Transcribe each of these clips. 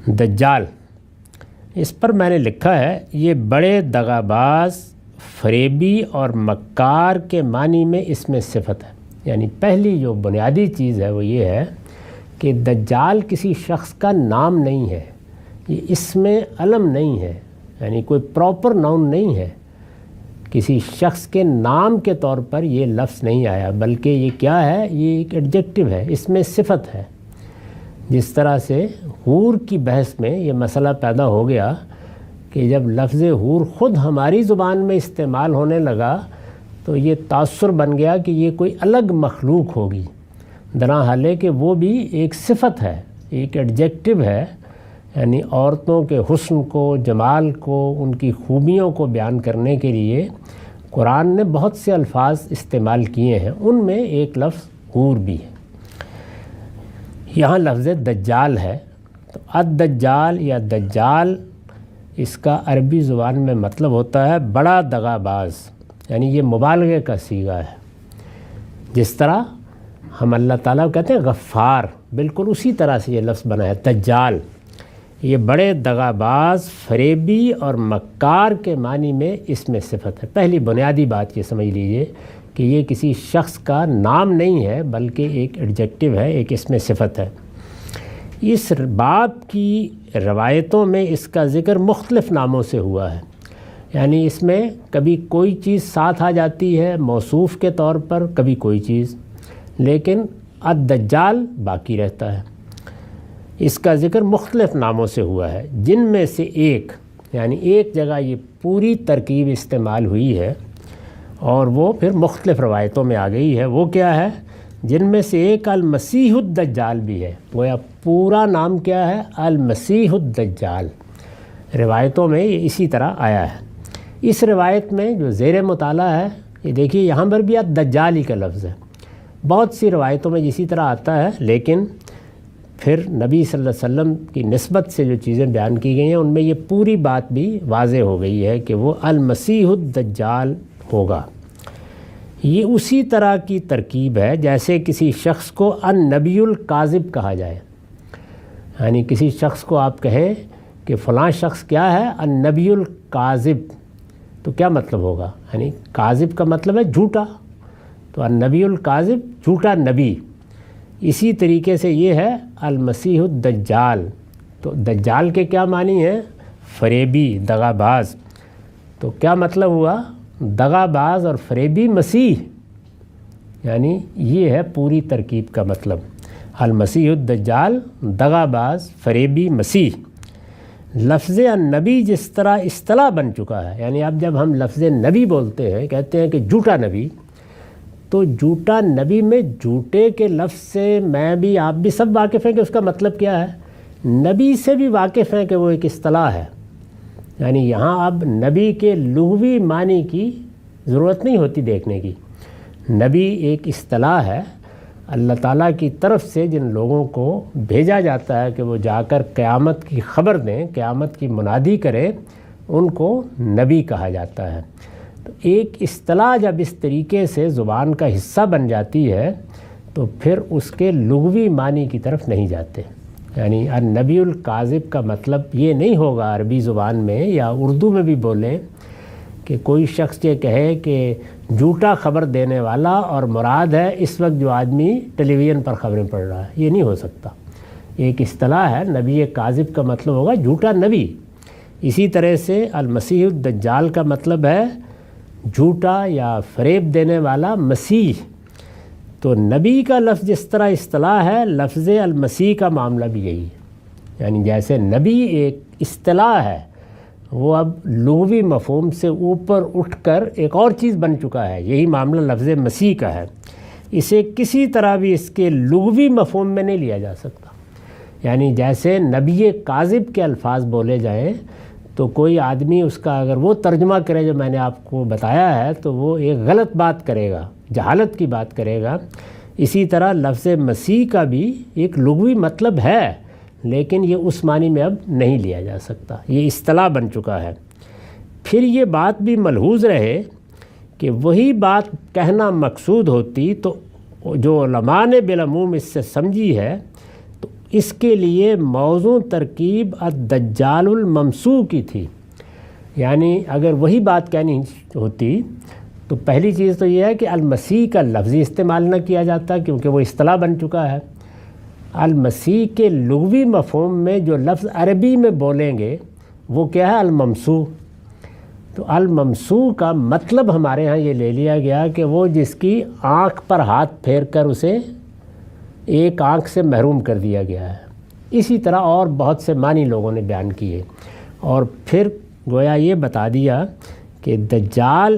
دجال، اس پر میں نے لکھا ہے یہ بڑے دغاباز، فریبی اور مکار کے معنی میں اس میں صفت ہے۔ یعنی پہلی جو بنیادی چیز ہے وہ یہ ہے کہ دجال کسی شخص کا نام نہیں ہے، یہ اسم علم نہیں ہے، یعنی کوئی پراپر ناؤن نہیں ہے، کسی شخص کے نام کے طور پر یہ لفظ نہیں آیا، بلکہ یہ کیا ہے، یہ ایک ایڈجیکٹو ہے، اس میں صفت ہے۔ جس طرح سے حور کی بحث میں یہ مسئلہ پیدا ہو گیا کہ جب لفظ حور خود ہماری زبان میں استعمال ہونے لگا تو یہ تاثر بن گیا کہ یہ کوئی الگ مخلوق ہوگی، درحالے کہ وہ بھی ایک صفت ہے، ایک ایڈجیکٹو ہے، یعنی عورتوں کے حسن کو، جمال کو، ان کی خوبیوں کو بیان کرنے کے لیے قرآن نے بہت سے الفاظ استعمال کیے ہیں، ان میں ایک لفظ حور بھی ہے۔ یہاں لفظ دجال ہے، تو الدجال یا دجال اس کا عربی زبان میں مطلب ہوتا ہے بڑا دغاباز، یعنی یہ مبالغے کا صیغہ ہے۔ جس طرح ہم اللہ تعالیٰ کو کہتے ہیں غفار، بالکل اسی طرح سے یہ لفظ بنا ہے دجال، یہ بڑے دغاباز، فریبی اور مکار کے معنی میں اس میں صفت ہے۔ پہلی بنیادی بات یہ سمجھ لیجئے کہ یہ کسی شخص کا نام نہیں ہے، بلکہ ایک ایڈجیکٹو ہے، ایک اس میں صفت ہے۔ اس باب کی روایتوں میں اس کا ذکر مختلف ناموں سے ہوا ہے، یعنی اس میں کبھی کوئی چیز ساتھ آ جاتی ہے موصوف کے طور پر، کبھی کوئی چیز، لیکن الدجال باقی رہتا ہے۔ اس کا ذکر مختلف ناموں سے ہوا ہے، جن میں سے ایک، یعنی ایک جگہ یہ پوری ترکیب استعمال ہوئی ہے اور وہ پھر مختلف روایتوں میں آ گئی ہے، وہ کیا ہے؟ جن میں سے ایک المسیح الدجال بھی ہے، گویا پورا نام کیا ہے؟ المسیح الدجال۔ روایتوں میں یہ اسی طرح آیا ہے۔ اس روایت میں جو زیر مطالعہ ہے، یہ دیکھیے یہاں پر بھی الدجال ہی کا لفظ ہے، بہت سی روایتوں میں اسی طرح آتا ہے، لیکن پھر نبی صلی اللہ علیہ وسلم کی نسبت سے جو چیزیں بیان کی گئی ہیں ان میں یہ پوری بات بھی واضح ہو گئی ہے کہ وہ المسیح الدجال ہوگا۔ یہ اسی طرح کی ترکیب ہے جیسے کسی شخص کو النبی الکاذب کہا جائے، یعنی کسی شخص کو آپ کہیں کہ فلاں شخص کیا ہے؟ النبی الکاذب، تو کیا مطلب ہوگا؟ یعنی کاذب کا مطلب ہے جھوٹا، تو النبی الکاذب جھوٹا نبی۔ اسی طریقے سے یہ ہے المسیح الدجال، تو دجال کے کیا معنی ہیں؟ فریبی، دغاباز، تو کیا مطلب ہوا؟ دغاباز اور فریبی مسیح، یعنی یہ ہے پوری ترکیب کا مطلب، المسیح الدجال، دغاباز، فریبی مسیح۔ لفظ النبی جس طرح اصطلاح بن چکا ہے، یعنی اب جب ہم لفظ نبی بولتے ہیں، کہتے ہیں کہ جھوٹا نبی، تو جھوٹا نبی میں جھوٹے کے لفظ سے میں بھی، آپ بھی سب واقف ہیں کہ اس کا مطلب کیا ہے، نبی سے بھی واقف ہیں کہ وہ ایک اصطلاح ہے۔ یعنی یہاں اب نبی کے لغوی معنی کی ضرورت نہیں ہوتی دیکھنے کی، نبی ایک اصطلاح ہے اللہ تعالیٰ کی طرف سے جن لوگوں کو بھیجا جاتا ہے کہ وہ جا کر قیامت کی خبر دیں، قیامت کی منادی کریں، ان کو نبی کہا جاتا ہے۔ تو ایک اصطلاح جب اس طریقے سے زبان کا حصہ بن جاتی ہے تو پھر اس کے لغوی معنی کی طرف نہیں جاتے، یعنی النبی الکاذب کا مطلب یہ نہیں ہوگا عربی زبان میں یا اردو میں بھی بولیں کہ کوئی شخص یہ کہے کہ جھوٹا خبر دینے والا اور مراد ہے اس وقت جو آدمی ٹیلی ویژن پر خبریں پڑھ رہا ہے، یہ نہیں ہو سکتا۔ ایک اصطلاح ہے، نبی کاذب کا مطلب ہوگا جھوٹا نبی۔ اسی طرح سے المسیح الدجال کا مطلب ہے جھوٹا یا فریب دینے والا مسیح۔ تو نبی کا لفظ جس طرح اصطلاح ہے، لفظ المسیح کا معاملہ بھی یہی ہے، یعنی جیسے نبی ایک اصطلاح ہے، وہ اب لغوی مفہوم سے اوپر اٹھ کر ایک اور چیز بن چکا ہے، یہی معاملہ لفظ مسیح کا ہے۔ اسے کسی طرح بھی اس کے لغوی مفہوم میں نہیں لیا جا سکتا، یعنی جیسے نبی کاذب کے الفاظ بولے جائیں تو کوئی آدمی اس کا اگر وہ ترجمہ کرے جو میں نے آپ کو بتایا ہے تو وہ ایک غلط بات کرے گا، جہالت کی بات کرے گا۔ اسی طرح لفظ مسیح کا بھی ایک لغوی مطلب ہے، لیکن یہ اس معنی میں اب نہیں لیا جا سکتا، یہ اصطلاح بن چکا ہے۔ پھر یہ بات بھی ملحوظ رہے کہ وہی بات کہنا مقصود ہوتی تو جو علماء نے بالعموم اس سے سمجھی ہے، تو اس کے لیے موضوع ترکیب الدجال الممسوح کی تھی۔ یعنی اگر وہی بات کہنی ہوتی تو پہلی چیز تو یہ ہے کہ المسیح کا لفظی استعمال نہ کیا جاتا، کیونکہ وہ اصطلاح بن چکا ہے۔ المسیح کے لغوی مفہوم میں جو لفظ عربی میں بولیں گے وہ کیا ہے؟ الممسوح۔ تو الممسوح کا مطلب ہمارے ہاں یہ لے لیا گیا کہ وہ جس کی آنکھ پر ہاتھ پھیر کر اسے ایک آنکھ سے محروم کر دیا گیا ہے۔ اسی طرح اور بہت سے معنی لوگوں نے بیان کیے، اور پھر گویا یہ بتا دیا کہ دجال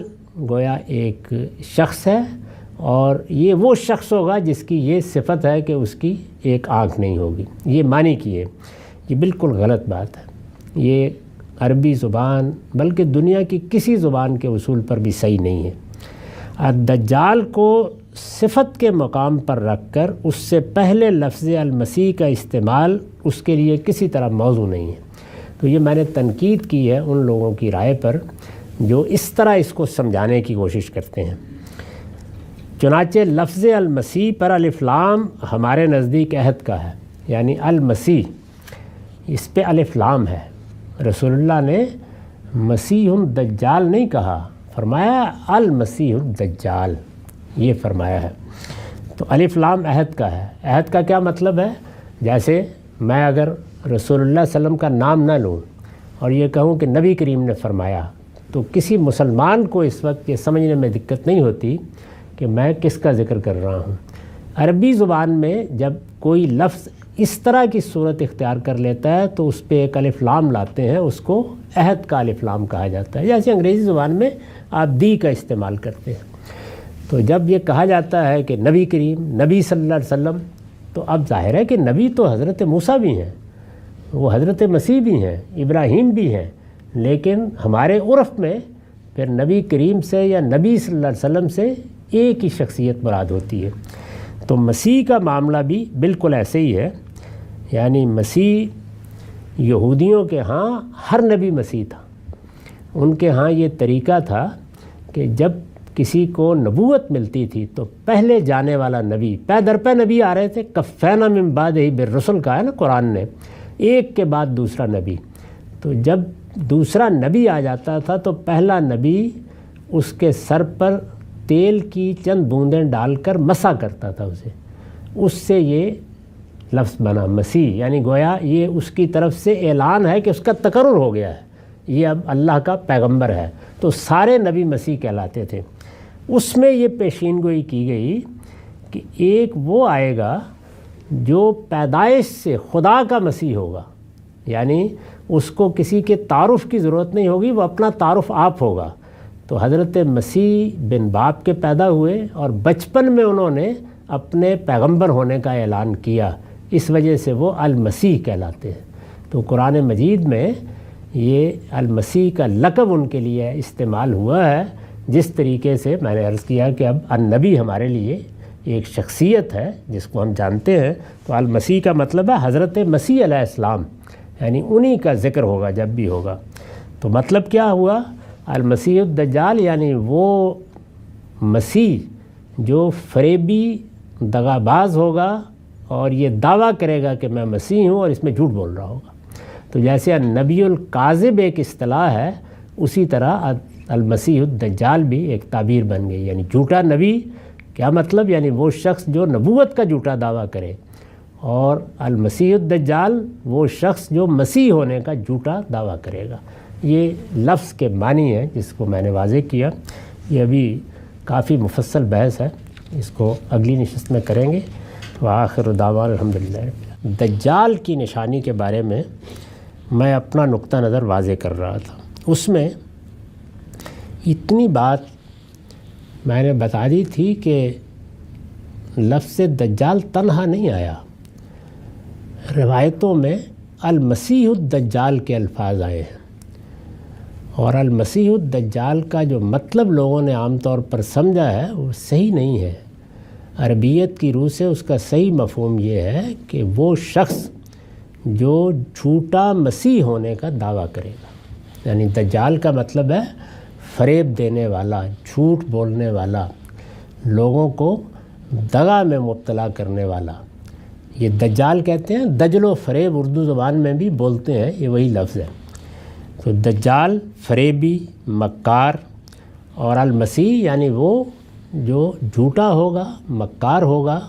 گویا ایک شخص ہے، اور یہ وہ شخص ہوگا جس کی یہ صفت ہے کہ اس کی ایک آنکھ نہیں ہوگی۔ یہ معنی کیے، یہ بالکل غلط بات ہے۔ یہ عربی زبان بلکہ دنیا کی کسی زبان کے اصول پر بھی صحیح نہیں ہے۔ الدجال کو صفت کے مقام پر رکھ کر اس سے پہلے لفظ المسیح کا استعمال اس کے لیے کسی طرح موضوع نہیں ہے۔ تو یہ میں نے تنقید کی ہے ان لوگوں کی رائے پر جو اس طرح اس کو سمجھانے کی کوشش کرتے ہیں۔ چنانچہ لفظ المسیح پر الف لام ہمارے نزدیک عہد کا ہے، یعنی المسیح اس پہ الف لام ہے۔ رسول اللہ نے مسیح الدجال نہیں کہا، فرمایا المسیح الدجال، یہ فرمایا ہے۔ تو الف لام عہد کا ہے۔ عہد کا کیا مطلب ہے؟ جیسے میں اگر رسول اللہ صلی اللہ علیہ وسلم کا نام نہ لوں اور یہ کہوں کہ نبی کریم نے فرمایا، تو کسی مسلمان کو اس وقت یہ سمجھنے میں دقت نہیں ہوتی کہ میں کس کا ذکر کر رہا ہوں۔ عربی زبان میں جب کوئی لفظ اس طرح کی صورت اختیار کر لیتا ہے تو اس پہ ایک الف لام لاتے ہیں، اس کو عہد کا الف لام کہا جاتا ہے۔ جیسے انگریزی زبان میں آپ دی کا استعمال کرتے ہیں۔ تو جب یہ کہا جاتا ہے کہ نبی کریم، نبی صلی اللہ علیہ وسلم، تو اب ظاہر ہے کہ نبی تو حضرت موسیٰ بھی ہیں، وہ حضرت مسیح بھی ہیں، ابراہیم بھی ہیں، لیکن ہمارے عرف میں پھر نبی کریم سے یا نبی صلی اللہ علیہ وسلم سے ایک ہی شخصیت مراد ہوتی ہے۔ تو مسیح کا معاملہ بھی بالکل ایسے ہی ہے، یعنی مسیح یہودیوں کے ہاں ہر نبی مسیح تھا۔ ان کے ہاں یہ طریقہ تھا کہ جب کسی کو نبوت ملتی تھی تو پہلے جانے والا نبی، پے در پے نبی آ رہے تھے، کفینا من بعدہ بالرسل کہا ہے نا قرآن نے، ایک کے بعد دوسرا نبی۔ تو جب دوسرا نبی آ جاتا تھا تو پہلا نبی اس کے سر پر تیل کی چند بوندیں ڈال کر مسح کرتا تھا اسے، اس سے یہ لفظ بنا مسیح، یعنی گویا یہ اس کی طرف سے اعلان ہے کہ اس کا تقرر ہو گیا ہے، یہ اب اللہ کا پیغمبر ہے۔ تو سارے نبی مسیح کہلاتے تھے۔ اس میں یہ پیشین گوئی کی گئی کہ ایک وہ آئے گا جو پیدائش سے خدا کا مسیح ہوگا، یعنی اس کو کسی کے تعارف کی ضرورت نہیں ہوگی، وہ اپنا تعارف آپ ہوگا۔ تو حضرت مسیح بن باپ کے پیدا ہوئے اور بچپن میں انہوں نے اپنے پیغمبر ہونے کا اعلان کیا، اس وجہ سے وہ المسیح کہلاتے ہیں۔ تو قرآن مجید میں یہ المسیح کا لقب ان کے لیے استعمال ہوا ہے، جس طریقے سے میں نے عرض کیا کہ اب النبی ہمارے لیے ایک شخصیت ہے جس کو ہم جانتے ہیں۔ تو المسیح کا مطلب ہے حضرت مسیح علیہ السلام، یعنی انہی کا ذکر ہوگا جب بھی ہوگا۔ تو مطلب کیا ہوا؟ المسیح الدجال یعنی وہ مسیح جو فریبی دغا باز ہوگا اور یہ دعویٰ کرے گا کہ میں مسیح ہوں اور اس میں جھوٹ بول رہا ہوگا۔ تو جیسے النبی الکاذب ایک اصطلاح ہے، اسی طرح المسیح الدجال بھی ایک تعبیر بن گئی، یعنی جھوٹا نبی۔ کیا مطلب؟ یعنی وہ شخص جو نبوت کا جھوٹا دعویٰ کرے، اور المسیح الدجال وہ شخص جو مسیح ہونے کا جھوٹا دعویٰ کرے گا۔ یہ لفظ کے معنی ہے جس کو میں نے واضح کیا۔ یہ ابھی کافی مفصل بحث ہے، اس کو اگلی نشست میں کریں گے۔ وآخر دعوانا الحمدللہ۔ دجال کی نشانی کے بارے میں اپنا نقطہ نظر واضح کر رہا تھا، اس میں اتنی بات میں نے بتا دی تھی کہ لفظ دجال تنہا نہیں آیا، روایتوں میں المسیح الدجال کے الفاظ آئے ہیں، اور المسیح الدجال کا جو مطلب لوگوں نے عام طور پر سمجھا ہے وہ صحیح نہیں ہے۔ عربیت کی روح سے اس کا صحیح مفہوم یہ ہے کہ وہ شخص جو جھوٹا مسیح ہونے کا دعویٰ کرے گا، یعنی دجال کا مطلب ہے فریب دینے والا، جھوٹ بولنے والا، لوگوں کو دغا میں مبتلا کرنے والا۔ یہ دجال کہتے ہیں، دجل و فریب اردو زبان میں بھی بولتے ہیں، یہ وہی لفظ ہے۔ تو دجال فریبی، مکار، اور المسیح یعنی وہ جو جھوٹا ہوگا، مکار ہوگا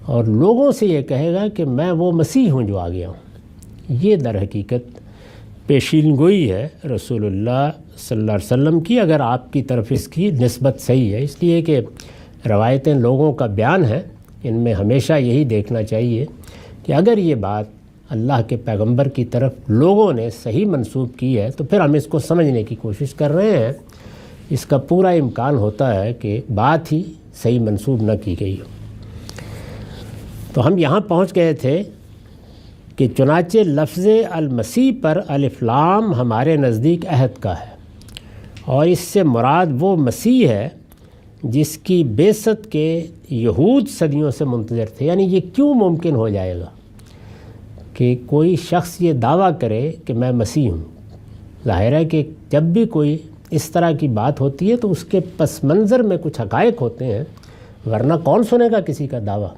اور لوگوں سے یہ کہے گا کہ میں وہ مسیح ہوں جو آ گیا ہوں۔ یہ در حقیقت پیشین گوئی ہے رسول اللہ صلی اللہ علیہ وسلم کی، اگر آپ کی طرف اس کی نسبت صحیح ہے، اس لیے کہ روایتیں لوگوں کا بیان ہے، ان میں ہمیشہ یہی دیکھنا چاہیے کہ اگر یہ بات اللہ کے پیغمبر کی طرف لوگوں نے صحیح منسوب کی ہے تو پھر ہم اس کو سمجھنے کی کوشش کر رہے ہیں۔ اس کا پورا امکان ہوتا ہے کہ بات ہی صحیح منسوب نہ کی گئی ہو۔ تو ہم یہاں پہنچ گئے تھے کہ چنانچہ لفظ المسیح پر الف لام ہمارے نزدیک عہد کا ہے، اور اس سے مراد وہ مسیح ہے جس کی بعثت کے یہود صدیوں سے منتظر تھے۔ یعنی یہ کیوں ممکن ہو جائے گا کہ کوئی شخص یہ دعویٰ کرے کہ میں مسیح ہوں؟ ظاہر ہے کہ جب بھی کوئی اس طرح کی بات ہوتی ہے تو اس کے پس منظر میں کچھ حقائق ہوتے ہیں، ورنہ کون سنے گا کسی کا دعویٰ؟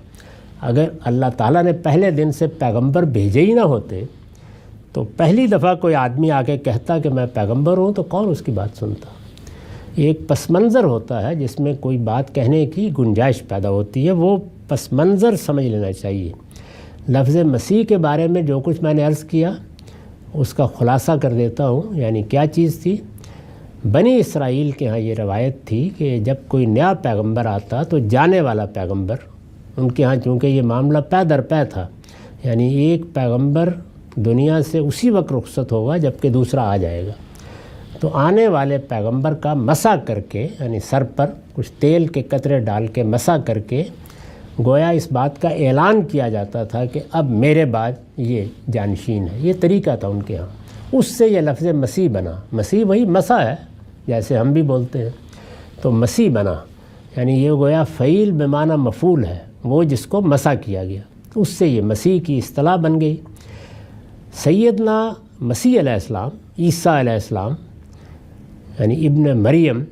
اگر اللہ تعالیٰ نے پہلے دن سے پیغمبر بھیجے ہی نہ ہوتے تو پہلی دفعہ کوئی آدمی آ کے کہتا کہ میں پیغمبر ہوں تو کون اس کی بات سنتا؟ ایک پس منظر ہوتا ہے جس میں کوئی بات کہنے کی گنجائش پیدا ہوتی ہے، وہ پس منظر سمجھ لینا چاہیے۔ لفظ مسیح کے بارے میں جو کچھ میں نے عرض کیا اس کا خلاصہ کر دیتا ہوں۔ یعنی کیا چیز تھی؟ بنی اسرائیل کے ہاں یہ روایت تھی کہ جب کوئی نیا پیغمبر آتا تو جانے والا پیغمبر، ان کے ہاں چونکہ یہ معاملہ پے در پے تھا، یعنی ایک پیغمبر دنیا سے اسی وقت رخصت ہوگا جب کہ دوسرا آ جائے گا، تو آنے والے پیغمبر کا مسح کر کے، یعنی سر پر کچھ تیل کے قطرے ڈال کے مسح کر کے گویا اس بات کا اعلان کیا جاتا تھا کہ اب میرے بعد یہ جانشین ہے۔ یہ طریقہ تھا ان کے ہاں، اس سے یہ لفظ مسیح بنا۔ مسیح وہی مسح ہے جیسے ہم بھی بولتے ہیں، تو مسیح بنا، یعنی یہ گویا فعیل بمعنی مفعول ہے، وہ جس کو مسح کیا گیا، اس سے یہ مسیح کی اصطلاح بن گئی۔ سیدنا مسیح علیہ السلام، عیسیٰ علیہ السلام یعنی ابن مریم،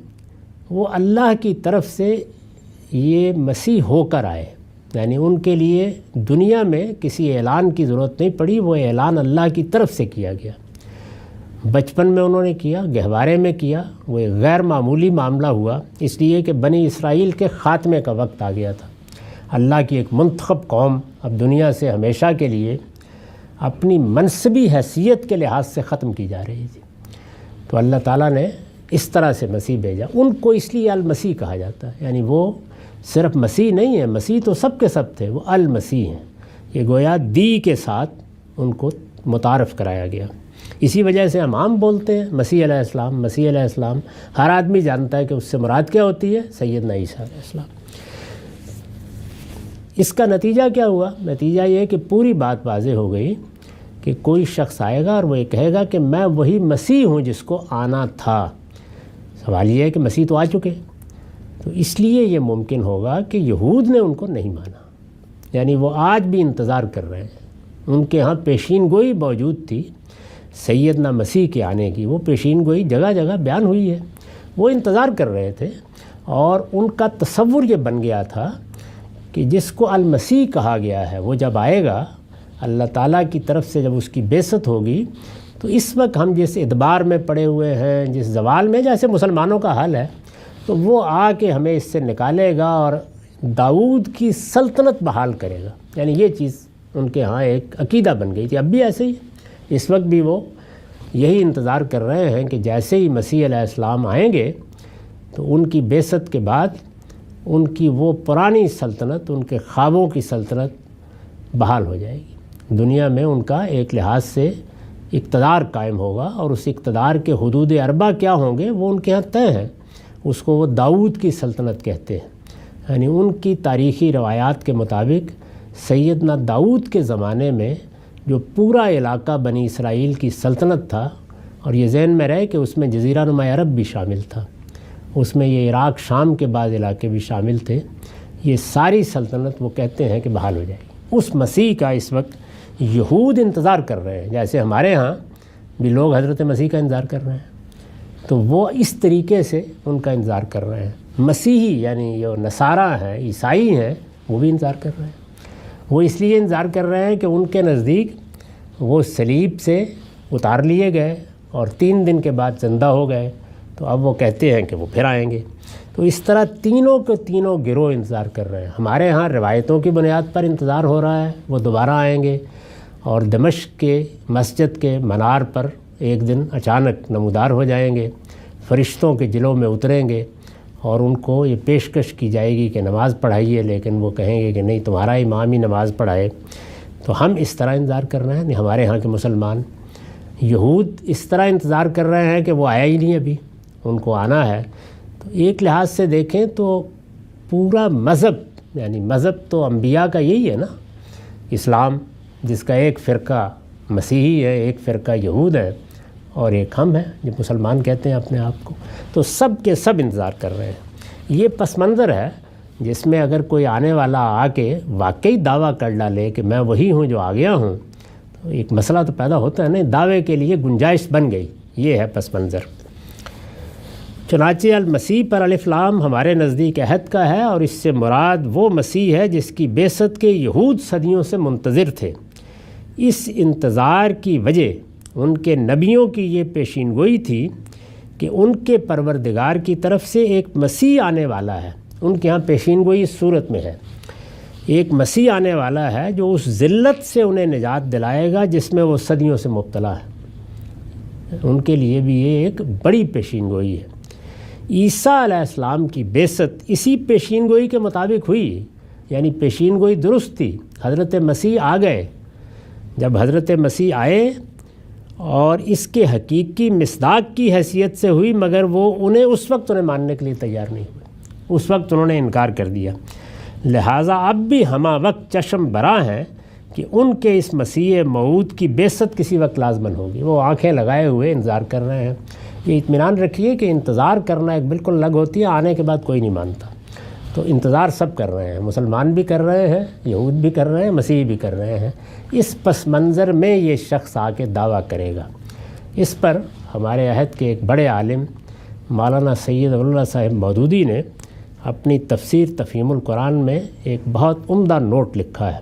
وہ اللہ کی طرف سے یہ مسیح ہو کر آئے، یعنی ان کے لیے دنیا میں کسی اعلان کی ضرورت نہیں پڑی، وہ اعلان اللہ کی طرف سے کیا گیا۔ بچپن میں انہوں نے کیا، گہوارے میں کیا، وہ ایک غیر معمولی معاملہ ہوا، اس لیے کہ بنی اسرائیل کے خاتمے کا وقت آ گیا تھا۔ اللہ کی ایک منتخب قوم اب دنیا سے ہمیشہ کے لیے اپنی منصبی حیثیت کے لحاظ سے ختم کی جا رہی تھی، تو اللہ تعالیٰ نے اس طرح سے مسیح بھیجا۔ ان کو اس لیے المسیح کہا جاتا ہے، یعنی وہ صرف مسیح نہیں ہے، مسیح تو سب کے سب تھے، وہ المسیح ہیں۔ یہ گویا دی کے ساتھ ان کو متعارف کرایا گیا۔ اسی وجہ سے ہم عام بولتے ہیں مسیح علیہ السلام، مسیح علیہ السلام، ہر آدمی جانتا ہے کہ اس سے مراد کیا ہوتی ہے؟ سیدنا عیسیٰ علیہ السلام۔ اس کا نتیجہ کیا ہوا؟ نتیجہ یہ کہ پوری بات واضح ہو گئی کہ کوئی شخص آئے گا اور وہ یہ کہے گا کہ میں وہی مسیح ہوں جس کو آنا تھا۔ سوال یہ ہے کہ مسیح تو آ چکے، تو اس لیے یہ ممکن ہوگا کہ یہود نے ان کو نہیں مانا، یعنی وہ آج بھی انتظار کر رہے ہیں۔ ان کے ہاں پیشین گوئی موجود تھی سیدنا مسیح کے آنے کی، وہ پیشین گوئی جگہ جگہ بیان ہوئی ہے، وہ انتظار کر رہے تھے، اور ان کا تصور یہ بن گیا تھا کہ جس کو المسیح کہا گیا ہے وہ جب آئے گا اللہ تعالیٰ کی طرف سے، جب اس کی بعثت ہوگی، تو اس وقت ہم جس ادبار میں پڑے ہوئے ہیں، جس زوال میں جیسے مسلمانوں کا حال ہے، تو وہ آ کے ہمیں اس سے نکالے گا اور داؤد کی سلطنت بحال کرے گا۔ یعنی یہ چیز ان کے ہاں ایک عقیدہ بن گئی تھی۔ اب بھی ایسے ہی، اس وقت بھی وہ یہی انتظار کر رہے ہیں کہ جیسے ہی مسیح علیہ السلام آئیں گے تو ان کی بعثت کے بعد ان کی وہ پرانی سلطنت، ان کے خوابوں کی سلطنت بحال ہو جائے گی۔ دنیا میں ان کا ایک لحاظ سے اقتدار قائم ہوگا، اور اس اقتدار کے حدود اربع کیا ہوں گے وہ ان کے ہاں طے ہیں۔ اس کو وہ داؤد کی سلطنت کہتے ہیں، یعنی ان کی تاریخی روایات کے مطابق سیدنا داؤد کے زمانے میں جو پورا علاقہ بنی اسرائیل کی سلطنت تھا، اور یہ ذہن میں رہے کہ اس میں جزیرہ نما عرب بھی شامل تھا، اس میں یہ عراق شام کے بعض علاقے بھی شامل تھے، یہ ساری سلطنت وہ کہتے ہیں کہ بحال ہو جائے گی۔ اس مسیح کا اس وقت یہود انتظار کر رہے ہیں، جیسے ہمارے ہاں بھی لوگ حضرت مسیح کا انتظار کر رہے ہیں، تو وہ اس طریقے سے ان کا انتظار کر رہے ہیں۔ مسیحی یعنی جو نصارہ ہیں، عیسائی ہیں، وہ بھی انتظار کر رہے ہیں۔ وہ اس لیے انتظار کر رہے ہیں کہ ان کے نزدیک وہ صلیب سے اتار لیے گئے اور 3 دن کے بعد زندہ ہو گئے، تو اب وہ کہتے ہیں کہ وہ پھر آئیں گے۔ تو اس طرح تینوں کے تینوں گروہ انتظار کر رہے ہیں۔ ہمارے ہاں روایتوں کی بنیاد پر انتظار ہو رہا ہے، وہ دوبارہ آئیں گے اور دمشق کے مسجد کے منار پر ایک دن اچانک نمودار ہو جائیں گے، فرشتوں کے جلوں میں اتریں گے اور ان کو یہ پیشکش کی جائے گی کہ نماز پڑھائیے، لیکن وہ کہیں گے کہ نہیں، تمہارا امام ہی نماز پڑھائے۔ تو ہم اس طرح انتظار کر رہے ہیں، ہمارے ہاں کے مسلمان۔ یہود اس طرح انتظار کر رہے ہیں کہ وہ آیا ہی نہیں، ابھی ان کو آنا ہے۔ تو ایک لحاظ سے دیکھیں تو پورا مذہب، یعنی مذہب تو انبیاء کا یہی ہے نا، اسلام، جس کا ایک فرقہ مسیحی ہے، ایک فرقہ یہود ہے اور ایک ہم ہیں جو مسلمان کہتے ہیں اپنے آپ کو۔ تو سب کے سب انتظار کر رہے ہیں۔ یہ پس منظر ہے جس میں اگر کوئی آنے والا آ کے واقعی دعویٰ کر ڈالے کہ میں وہی ہوں جو آ گیا ہوں، تو ایک مسئلہ تو پیدا ہوتا ہے نا، دعوے کے لیے گنجائش بن گئی۔ یہ ہے پس منظر۔ چنانچہ المسیح پر الف لام ہمارے نزدیک عہد کا ہے، اور اس سے مراد وہ مسیح ہے جس کی بعثت کے یہود صدیوں سے منتظر تھے۔ اس انتظار کی وجہ ان کے نبیوں کی یہ پیشین گوئی تھی کہ ان کے پروردگار کی طرف سے ایک مسیح آنے والا ہے۔ ان کے ہاں پیشین گوئی اس صورت میں ہے، ایک مسیح آنے والا ہے جو اس ذلت سے انہیں نجات دلائے گا جس میں وہ صدیوں سے مبتلا ہے۔ ان کے لیے بھی یہ ایک بڑی پیشین گوئی ہے۔ عیسیٰ علیہ السلام کی بعثت اسی پیشین گوئی کے مطابق ہوئی، یعنی پیشین گوئی درست تھی۔ حضرت مسیح آ گئے۔ جب حضرت مسیح آئے اور اس کے حقیقی مصداق کی حیثیت سے ہوئی، مگر وہ اس وقت انہیں ماننے کے لیے تیار نہیں ہوئے، اس وقت انہوں نے انکار کر دیا۔ لہٰذا اب بھی ہمہ وقت چشم برا ہیں کہ ان کے اس مسیح موعود کی بعثت کسی وقت لازماً ہوگی۔ وہ آنکھیں لگائے ہوئے انتظار کر رہے ہیں۔ یہ اطمینان رکھیے کہ انتظار کرنا ایک بالکل الگ ہوتی ہے، آنے کے بعد کوئی نہیں مانتا۔ تو انتظار سب کر رہے ہیں، مسلمان بھی کر رہے ہیں، یہود بھی کر رہے ہیں، مسیحی بھی کر رہے ہیں۔ اس پس منظر میں یہ شخص آ کے دعویٰ کرے گا۔ اس پر ہمارے عہد کے ایک بڑے عالم مولانا سید اللہ صاحب مودودی نے اپنی تفسیر تفہیم القرآن میں ایک بہت عمدہ نوٹ لکھا ہے۔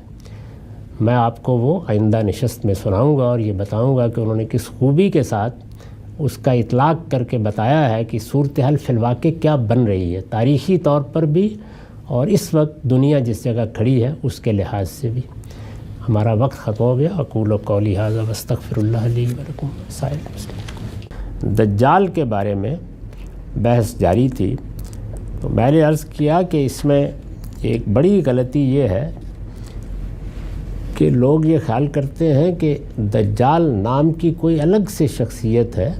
میں آپ کو وہ آئندہ نشست میں سناؤں گا اور یہ بتاؤں گا کہ انہوں نے کس خوبی کے ساتھ اس کا اطلاق کر کے بتایا ہے کہ صورتحال فی الواقع کیا بن رہی ہے، تاریخی طور پر بھی اور اس وقت دنیا جس جگہ کھڑی ہے اس کے لحاظ سے بھی۔ ہمارا وقت ختم ہو گیا۔ اقول قولی ھذا واستغفر اللہ لی ولکم سائر المسلمین۔ دجال کے بارے میں بحث جاری تھی، تو میں نے عرض کیا کہ اس میں ایک بڑی غلطی یہ ہے کہ لوگ یہ خیال کرتے ہیں کہ دجال نام کی کوئی الگ سے شخصیت ہے۔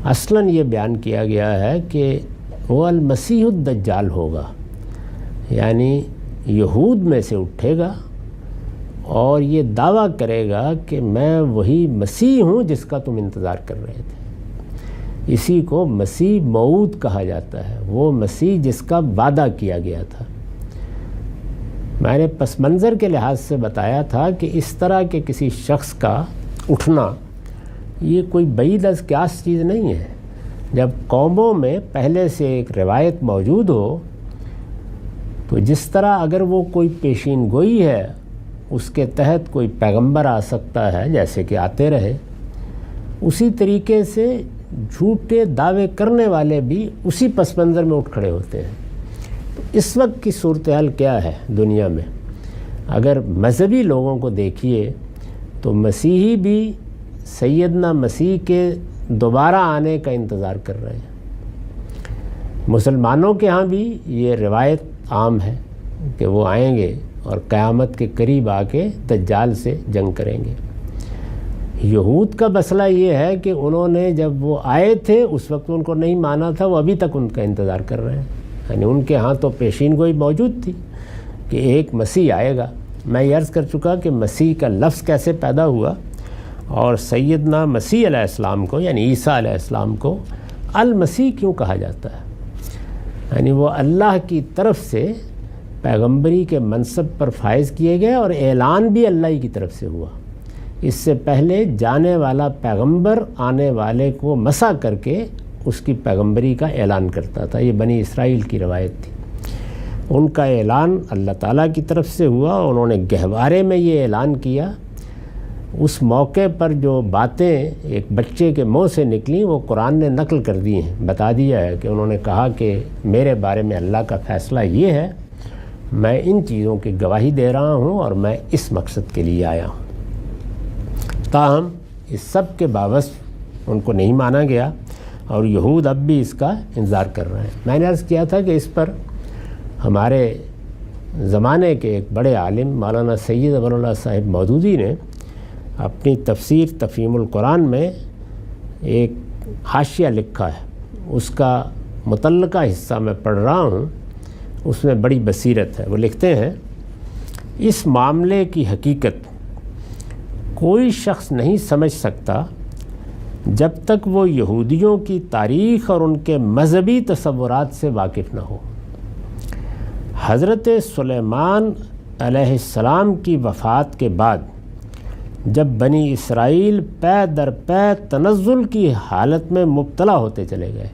اصلاً یہ بیان کیا گیا ہے کہ وہ المسیح الدجال ہوگا، یعنی یہود میں سے اٹھے گا اور یہ دعویٰ کرے گا کہ میں وہی مسیح ہوں جس کا تم انتظار کر رہے تھے۔ اسی کو مسیح موعود کہا جاتا ہے، وہ مسیح جس کا وعدہ کیا گیا تھا۔ میں نے پس منظر کے لحاظ سے بتایا تھا کہ اس طرح کے کسی شخص کا اٹھنا یہ کوئی بعید از قیاس چیز نہیں ہے۔ جب قوموں میں پہلے سے ایک روایت موجود ہو تو جس طرح اگر وہ کوئی پیشین گوئی ہے اس کے تحت کوئی پیغمبر آ سکتا ہے، جیسے کہ آتے رہے، اسی طریقے سے جھوٹے دعوے کرنے والے بھی اسی پس منظر میں اٹھ کھڑے ہوتے ہیں۔ تو اس وقت کی صورتحال کیا ہے دنیا میں؟ اگر مذہبی لوگوں کو دیکھیے تو مسیحی بھی سیدنا مسیح کے دوبارہ آنے کا انتظار کر رہے ہیں۔ مسلمانوں کے ہاں بھی یہ روایت عام ہے کہ وہ آئیں گے اور قیامت کے قریب آ کے دجال سے جنگ کریں گے۔ یہود کا مسئلہ یہ ہے کہ انہوں نے جب وہ آئے تھے اس وقت ان کو نہیں مانا تھا، وہ ابھی تک ان کا انتظار کر رہے ہیں۔ یعنی ان کے ہاں تو پیشین گوئی موجود تھی کہ ایک مسیح آئے گا۔ میں یہ عرض کر چکا کہ مسیح کا لفظ کیسے پیدا ہوا، اور سیدنا مسیح علیہ السلام کو یعنی عیسیٰ علیہ السلام کو المسیح کیوں کہا جاتا ہے؟ یعنی وہ اللہ کی طرف سے پیغمبری کے منصب پر فائز کیے گئے اور اعلان بھی اللہ ہی کی طرف سے ہوا۔ اس سے پہلے جانے والا پیغمبر آنے والے کو مسح کر کے اس کی پیغمبری کا اعلان کرتا تھا۔ یہ بنی اسرائیل کی روایت تھی۔ ان کا اعلان اللہ تعالیٰ کی طرف سے ہوا. انہوں نے گہوارے میں یہ اعلان کیا. اس موقع پر جو باتیں ایک بچے کے منہ سے نکلیں وہ قرآن نے نقل کر دی ہیں, بتا دیا ہے کہ انہوں نے کہا کہ میرے بارے میں اللہ کا فیصلہ یہ ہے, میں ان چیزوں کی گواہی دے رہا ہوں اور میں اس مقصد کے لیے آیا ہوں. تاہم اس سب کے باوجود ان کو نہیں مانا گیا اور یہود اب بھی اس کا انتظار کر رہے ہیں. میں نے عرض کیا تھا کہ اس پر ہمارے زمانے کے ایک بڑے عالم مولانا سید ابر اللہ صاحب مودودی نے اپنی تفسیر تفہیم القرآن میں ایک حاشیہ لکھا ہے. اس کا متعلقہ حصہ میں پڑھ رہا ہوں, اس میں بڑی بصیرت ہے. وہ لکھتے ہیں, اس معاملے کی حقیقت کوئی شخص نہیں سمجھ سکتا جب تک وہ یہودیوں کی تاریخ اور ان کے مذہبی تصورات سے واقف نہ ہو. حضرت سلیمان علیہ السلام کی وفات کے بعد جب بنی اسرائیل پے در پے تنزل کی حالت میں مبتلا ہوتے چلے گئے,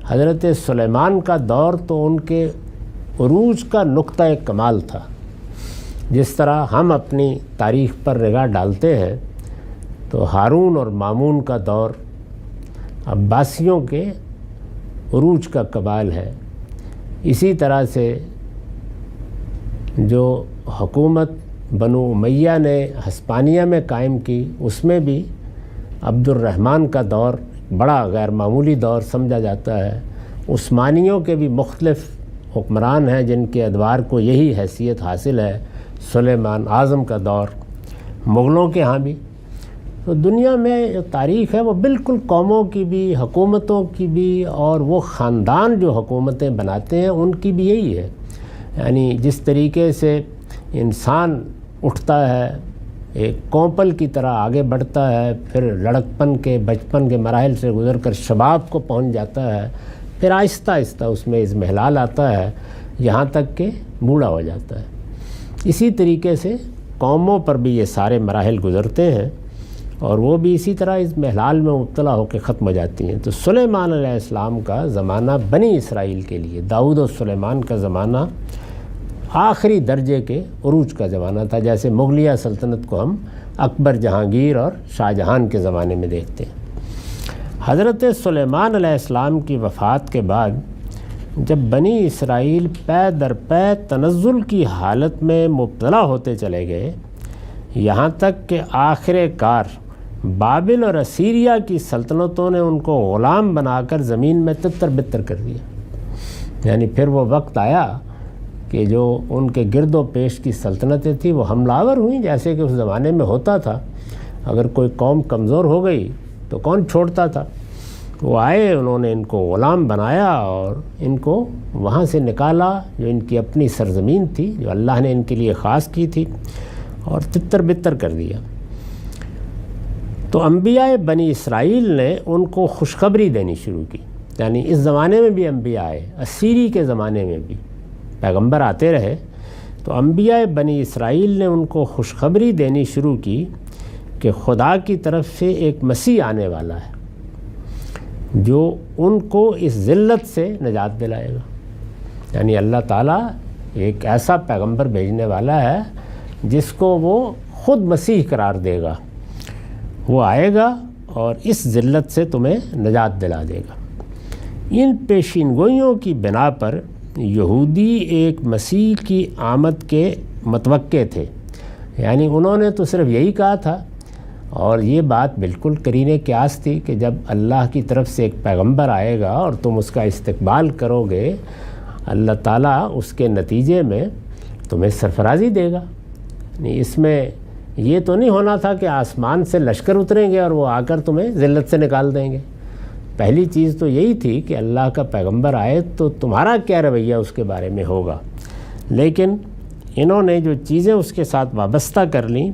حضرت سلیمان کا دور تو ان کے عروج کا نقطہ کمال تھا. جس طرح ہم اپنی تاریخ پر نگاہ ڈالتے ہیں تو ہارون اور مامون کا دور عباسیوں کے عروج کا کمال ہے. اسی طرح سے جو حکومت بنو امیہ نے ہسپانیہ میں قائم کی, اس میں بھی عبد الرحمن کا دور بڑا غیر معمولی دور سمجھا جاتا ہے. عثمانیوں کے بھی مختلف حکمران ہیں جن کے ادوار کو یہی حیثیت حاصل ہے. سلیمان اعظم کا دور, مغلوں کے ہاں بھی. تو دنیا میں جو تاریخ ہے وہ بالکل قوموں کی بھی, حکومتوں کی بھی, اور وہ خاندان جو حکومتیں بناتے ہیں ان کی بھی یہی ہے. یعنی جس طریقے سے انسان اٹھتا ہے, ایک کوپل کی طرح آگے بڑھتا ہے, پھر لڑکپن کے بچپن کے مراحل سے گزر کر شباب کو پہنچ جاتا ہے, پھر آہستہ آہستہ اس میں اضمحلال آتا ہے یہاں تک کہ بوڑھا ہو جاتا ہے. اسی طریقے سے قوموں پر بھی یہ سارے مراحل گزرتے ہیں اور وہ بھی اسی طرح اضمحلال میں مبتلا ہو کے ختم ہو جاتی ہیں. تو سلیمان علیہ السلام کا زمانہ بنی اسرائیل کے لیے, داؤد و سلیمان کا زمانہ آخری درجے کے عروج کا زمانہ تھا, جیسے مغلیہ سلطنت کو ہم اکبر, جہانگیر اور شاہ جہان کے زمانے میں دیکھتے ہیں. حضرت سلیمان علیہ السلام کی وفات کے بعد جب بنی اسرائیل پے در پے تنزل کی حالت میں مبتلا ہوتے چلے گئے, یہاں تک کہ آخر کار بابل اور اسیریا کی سلطنتوں نے ان کو غلام بنا کر زمین میں تتر بتر کر دیا. یعنی پھر وہ وقت آیا کہ جو ان کے گرد و پیش کی سلطنتیں تھیں وہ حملہ آور ہوئیں, جیسے کہ اس زمانے میں ہوتا تھا. اگر کوئی قوم کمزور ہو گئی تو کون چھوڑتا تھا. وہ آئے, انہوں نے ان کو غلام بنایا اور ان کو وہاں سے نکالا جو ان کی اپنی سرزمین تھی, جو اللہ نے ان کے لیے خاص کی تھی, اور تتر بتر کر دیا. تو انبیاء بنی اسرائیل نے ان کو خوشخبری دینی شروع کی. یعنی اس زمانے میں بھی انبیاء آئے, اسیری کے زمانے میں بھی پیغمبر آتے رہے. تو انبیاء بنی اسرائیل نے ان کو خوشخبری دینی شروع کی کہ خدا کی طرف سے ایک مسیح آنے والا ہے جو ان کو اس ذلت سے نجات دلائے گا. یعنی اللہ تعالیٰ ایک ایسا پیغمبر بھیجنے والا ہے جس کو وہ خود مسیح قرار دے گا. وہ آئے گا اور اس ذلت سے تمہیں نجات دلا دے گا. ان پیشین گوئیوں کی بنا پر یہودی ایک مسیح کی آمد کے متوقع تھے. یعنی انہوں نے تو صرف یہی کہا تھا, اور یہ بات بالکل قرینِ قیاس تھی کہ جب اللہ کی طرف سے ایک پیغمبر آئے گا اور تم اس کا استقبال کرو گے, اللہ تعالیٰ اس کے نتیجے میں تمہیں سرفرازی دے گا. یعنی اس میں یہ تو نہیں ہونا تھا کہ آسمان سے لشکر اتریں گے اور وہ آ کر تمہیں ذلت سے نکال دیں گے. پہلی چیز تو یہی تھی کہ اللہ کا پیغمبر آئے تو تمہارا کیا رویہ اس کے بارے میں ہوگا. لیکن انہوں نے جو چیزیں اس کے ساتھ وابستہ کر لیں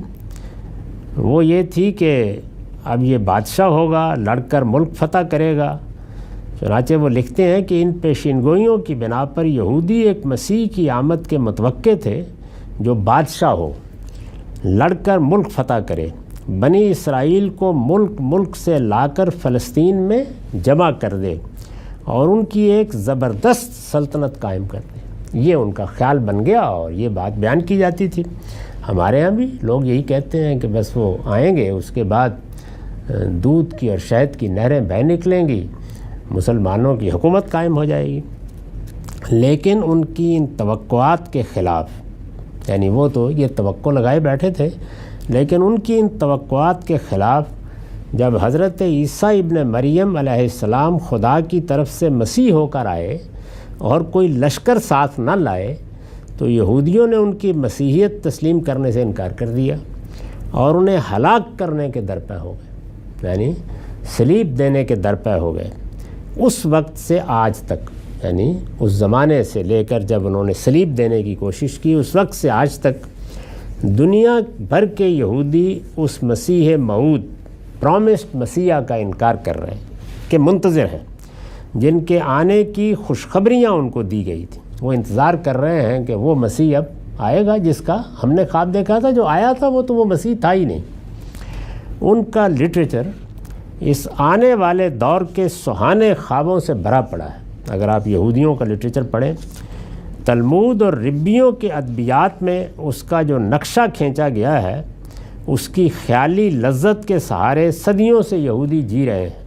وہ یہ تھی کہ اب یہ بادشاہ ہوگا, لڑ کر ملک فتح کرے گا. چنانچہ وہ لکھتے ہیں کہ ان پیشین گوئیوں کی بنا پر یہودی ایک مسیح کی آمد کے متوقع تھے جو بادشاہ ہو, لڑ کر ملک فتح کرے, بنی اسرائیل کو ملک سے لا کر فلسطین میں جمع کر دے اور ان کی ایک زبردست سلطنت قائم کر دے. یہ ان کا خیال بن گیا اور یہ بات بیان کی جاتی تھی۔ ہمارے ہاں بھی لوگ یہی کہتے ہیں کہ بس وہ آئیں گے، اس کے بعد دودھ کی اور شہد کی نہریں بہہ نکلیں گی، مسلمانوں کی حکومت قائم ہو جائے گی۔ لیکن ان کی ان توقعات کے خلاف، یعنی وہ تو یہ توقع لگائے بیٹھے تھے، لیکن ان کی ان توقعات کے خلاف جب حضرت عیسیٰ ابن مریم علیہ السلام خدا کی طرف سے مسیح ہو کر آئے اور کوئی لشکر ساتھ نہ لائے، تو یہودیوں نے ان کی مسیحیت تسلیم کرنے سے انکار کر دیا اور انہیں ہلاک کرنے کے درپے ہو گئے، یعنی صلیب دینے کے درپے ہو گئے۔ اس وقت سے آج تک، یعنی اس زمانے سے لے کر جب انہوں نے صلیب دینے کی کوشش کی، اس وقت سے آج تک دنیا بھر کے یہودی اس مسیح موعود، پرومسڈ مسیح کا انکار کر رہے ہیں، کہ منتظر ہیں، جن کے آنے کی خوشخبریاں ان کو دی گئی تھیں۔ وہ انتظار کر رہے ہیں کہ وہ مسیح اب آئے گا جس کا ہم نے خواب دیکھا تھا، جو آیا تھا وہ تو وہ مسیح تھا ہی نہیں۔ ان کا لٹریچر اس آنے والے دور کے سہانے خوابوں سے بھرا پڑا ہے۔ اگر آپ یہودیوں کا لٹریچر پڑھیں، تلمود اور ربیوں کے ادبیات میں اس کا جو نقشہ کھینچا گیا ہے، اس کی خیالی لذت کے سہارے صدیوں سے یہودی جی رہے ہیں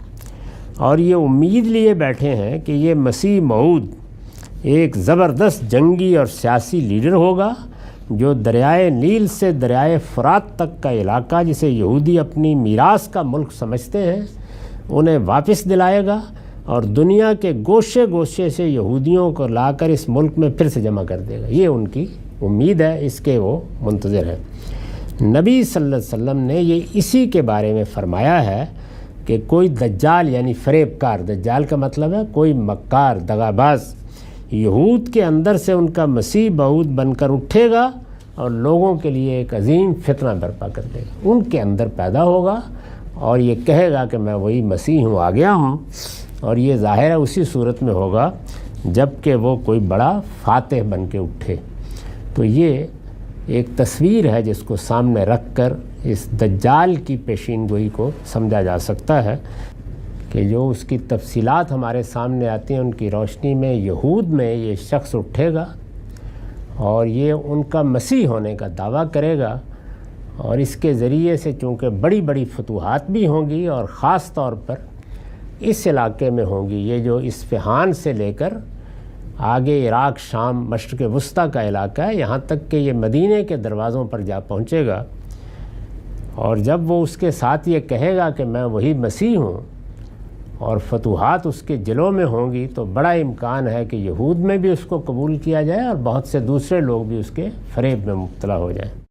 اور یہ امید لیے بیٹھے ہیں کہ یہ مسیح موعود ایک زبردست جنگی اور سیاسی لیڈر ہوگا جو دریائے نیل سے دریائے فرات تک کا علاقہ، جسے یہودی اپنی میراث کا ملک سمجھتے ہیں، انہیں واپس دلائے گا اور دنیا کے گوشے گوشے سے یہودیوں کو لا کر اس ملک میں پھر سے جمع کر دے گا۔ یہ ان کی امید ہے، اس کے وہ منتظر ہیں۔ نبی صلی اللہ علیہ وسلم نے یہ اسی کے بارے میں فرمایا ہے کہ کوئی دجال، یعنی فریب کار، دجال کا مطلب ہے کوئی مکار، دغا باز، یہود کے اندر سے ان کا مسیح موعود بن کر اٹھے گا اور لوگوں کے لیے ایک عظیم فتنہ برپا کر دے گا۔ ان کے اندر پیدا ہوگا اور یہ کہے گا کہ میں وہی مسیح ہوں، آ گیا ہوں، اور یہ ظاہر ہے اسی صورت میں ہوگا جب کہ وہ کوئی بڑا فاتح بن کے اٹھے۔ تو یہ ایک تصویر ہے جس کو سامنے رکھ کر اس دجال کی پیشین گوئی کو سمجھا جا سکتا ہے کہ جو اس کی تفصیلات ہمارے سامنے آتی ہیں، ان کی روشنی میں یہود میں یہ شخص اٹھے گا اور یہ ان کا مسیح ہونے کا دعویٰ کرے گا، اور اس کے ذریعے سے چونکہ بڑی بڑی فتوحات بھی ہوں گی اور خاص طور پر اس علاقے میں ہوں گی، یہ جو اصفہان سے لے کر آگے عراق، شام، مشرق وسطیٰ کا علاقہ ہے، یہاں تک کہ یہ مدینے کے دروازوں پر جا پہنچے گا۔ اور جب وہ اس کے ساتھ یہ کہے گا کہ میں وہی مسیح ہوں اور فتوحات اس کے جلوں میں ہوں گی، تو بڑا امکان ہے کہ یہود میں بھی اس کو قبول کیا جائے اور بہت سے دوسرے لوگ بھی اس کے فریب میں مبتلا ہو جائیں۔